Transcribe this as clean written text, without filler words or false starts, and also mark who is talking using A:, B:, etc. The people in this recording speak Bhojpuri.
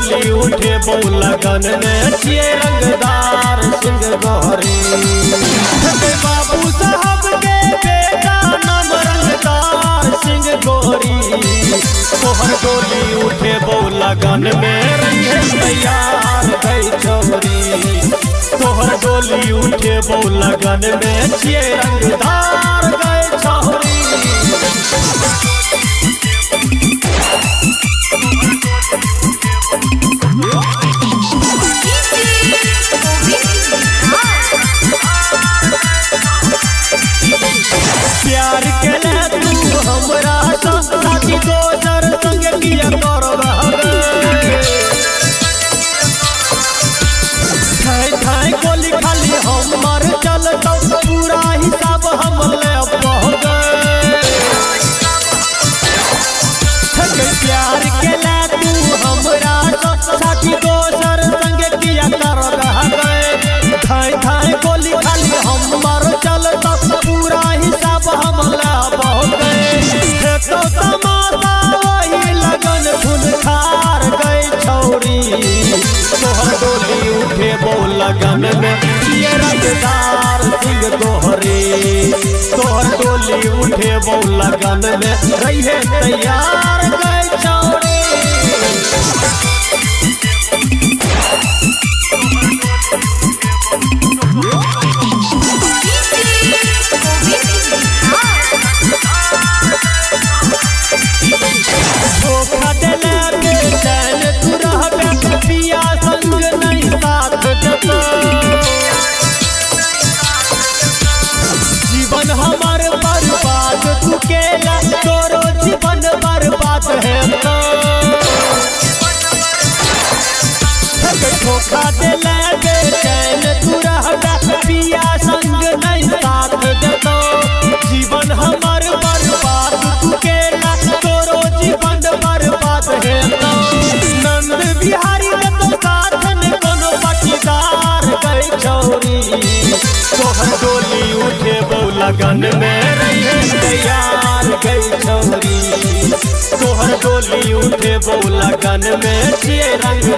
A: डोली उठे बहु लगन में छिए रंगदार सिंह गोरी। बाबू साहब के बेटा नाम रंगदार सिंह गोरी। तोहर डोली उठे बहु लगन में रंगे तैयार गई छोरी। तोहर डोली उठे बहु लगन में छिए रंगदार गई छोरी। प्यार के ले तू हमरा साथी दोसर संग किया करब ठाई गोली खाली हमर चलतौ पूरा हिसाब हम ले प्यार के ले तू हमरा साथी दोसर संग किया करब ठाई गोली खाली हमर चलतौ पूरा हिसाब हम ले तो तमाशा वही लगन फुलखार गई छोरी। तोहर डोली उठे बहु लगन में ये रंगदार सिंह गोरी। तोहर डोली उठे बहु लगन में रहे तैयार गई छोरी। जीवन हमार बर्बाद तू केला तोरो जीवन बर्बाद है धोखा देला बेचैन तू रहबा पिया संग नहीं साथ देतो। जीवन हमार बर्बाद तू केला तोरो जीवन बर्बाद है नंद बिहारी तो साथ में कोनो पटीदार गई छोरी। तोहर डोली उठे बहु लगन में रहे तैयार गई छोरी। तोहर डोली उठे बहु लगन में छिए रंग